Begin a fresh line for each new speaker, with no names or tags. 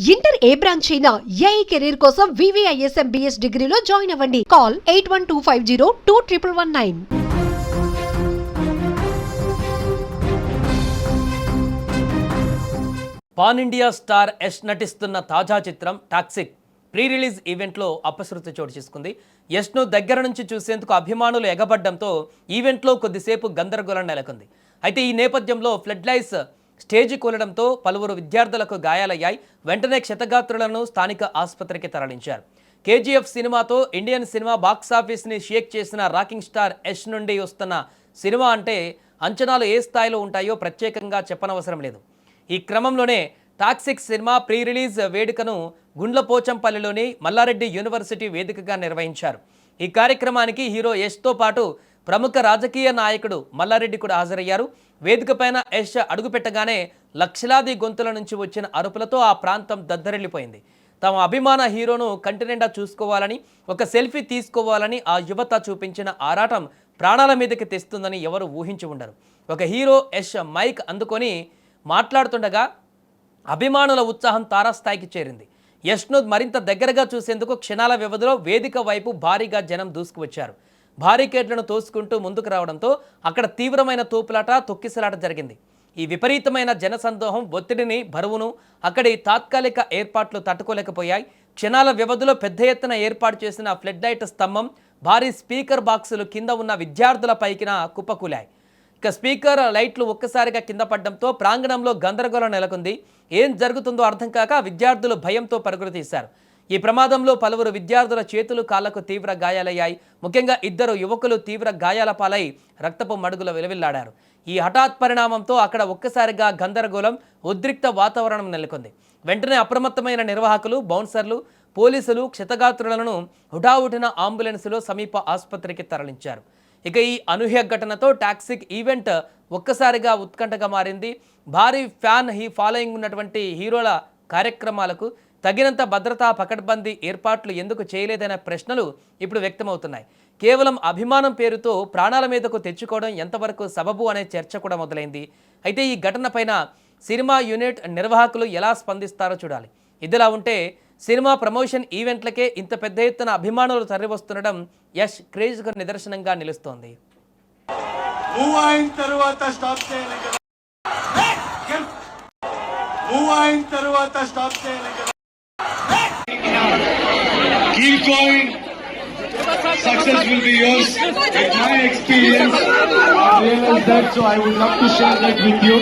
Inter ఏ branch అయినా AI career కోసం VVIS MBS డిగ్రీలో జాయిన్ అవ్వండి. Call 8125021119.
Pan India star Yash నటిస్తున్న తాజా చిత్రం టాక్సిక్ ప్రీ రిలీజ్ ఈవెంట్లో అపశృతి చోటు చేసుకుంది. యష్ను దగ్గర నుంచి చూసేందుకు అభిమానులు ఎగబడ్డంతో ఈవెంట్లో కొద్దిసేపు గందరగోళం నెలకొంది. అయితే ఈ నేపథ్యంలో ఫ్లడ్ లైట్స్ స్టేజి కూలడంతో పలువురు విద్యార్థులకు గాయాలయ్యాయి. వెంటనే క్షతగాత్రులను స్థానిక ఆసుపత్రికి తరలించారు. KGF సినిమాతో ఇండియన్ సినిమా బాక్సాఫీస్ని షేక్ చేసిన రాకింగ్ స్టార్ యష్ నుండి వస్తున్న సినిమా అంటే అంచనాలు ఏ స్థాయిలో ఉంటాయో ప్రత్యేకంగా చెప్పనవసరం లేదు. ఈ క్రమంలోనే టాక్సిక్ సినిమా ప్రీ రిలీజ్ వేడుకను గుండ్లపోచంపల్లిలోని మల్లారెడ్డి యూనివర్సిటీ వేదికగా నిర్వహించారు. ఈ కార్యక్రమానికి హీరో యష్తో పాటు ప్రముఖ రాజకీయ నాయకుడు మల్లారెడ్డి కూడా హాజరయ్యారు. వేదికపైన యష్ అడుగుపెట్టగానే లక్షలాది గొంతుల నుంచి వచ్చిన అరుపులతో ఆ ప్రాంతం దద్దరిల్లిపోయింది. తమ అభిమాన హీరోను కంటినిండా చూసుకోవాలని, ఒక సెల్ఫీ తీసుకోవాలని ఆ యువత చూపించిన ఆరాటం ప్రాణాల మీదకి తెస్తుందని ఎవరు ఊహించి ఉండరు. ఒక హీరో యష్ మైక్ అందుకొని మాట్లాడుతుండగా అభిమానుల ఉత్సాహం తారాస్థాయికి చేరింది. యష్ను మరింత దగ్గరగా చూసేందుకు క్షణాల వ్యవధిలో వేదిక వైపు భారీగా జనం దూసుకువచ్చారు. బారికేడ్లను తోసుకుంటూ ముందుకు రావడంతో అక్కడ తీవ్రమైన తోపులాట, తొక్కిసలాట జరిగింది. ఈ విపరీతమైన జనసందోహం ఒత్తిడిని, బరువును అక్కడి తాత్కాలిక ఏర్పాట్లు తట్టుకోలేకపోయాయి. క్షణాల వ్యవధిలో పెద్ద ఎత్తున ఏర్పాటు చేసిన ఫ్లడ్ లైట్ స్తంభం, భారీ స్పీకర్ బాక్సులు కింద ఉన్న విద్యార్థుల పైకిన కుప్పకూలాయి. ఇక స్పీకర్ లైట్లు ఒక్కసారిగా కింద పడడంతో ప్రాంగణంలో గందరగోళం నెలకొంది. ఏం జరుగుతుందో అర్థం కాక విద్యార్థులు భయంతో పరుగులు తీశారు. ఈ ప్రమాదంలో పలువురు విద్యార్థుల చేతులు, కాళ్లకు తీవ్ర గాయాలయ్యాయి. ముఖ్యంగా ఇద్దరు యువకులు తీవ్ర గాయాల పాలై రక్తపు మడుగుల వెలువెల్లాడారు. ఈ హఠాత్ పరిణామంతో అక్కడ ఒక్కసారిగా గందరగోళం, ఉద్రిక్త వాతావరణం నెలకొంది. వెంటనే అప్రమత్తమైన నిర్వాహకులు, బౌన్సర్లు, పోలీసులు క్షతగాత్రులను హుటాహుటిన అంబులెన్సులో సమీప ఆసుపత్రికి తరలించారు. ఇక ఈ అనూహ్య ఘటనతో టాక్సిక్ ఈవెంట్ ఒక్కసారిగా ఉత్కంఠగా మారింది. భారీ ఫ్యాన్ ఫాలోయింగ్ ఉన్నటువంటి హీరోల కార్యక్రమాలకు తగినంత భద్రతా పకడ్బందీ ఏర్పాట్లు ఎందుకు చేయలేదనే ప్రశ్నలు ఇప్పుడు వ్యక్తమవుతున్నాయి. కేవలం అభిమానం పేరుతో ప్రాణాల మీదకు తెచ్చుకోవడం ఎంతవరకు సబబు అనే చర్చ కూడా మొదలైంది. అయితే ఈ ఘటన పైన సినిమా యూనిట్ నిర్వాహకులు ఎలా స్పందిస్తారో చూడాలి. ఇదిలా ఉంటే సినిమా ప్రమోషన్ ఈవెంట్లకే ఇంత పెద్ద ఎత్తున అభిమానులు తరలివస్తుండడం యష్ క్రేజ్కు నిదర్శనంగా నిలుస్తోంది.
Keep going. Success will be yours. In my experience, I realized that, so I would love to share that with you.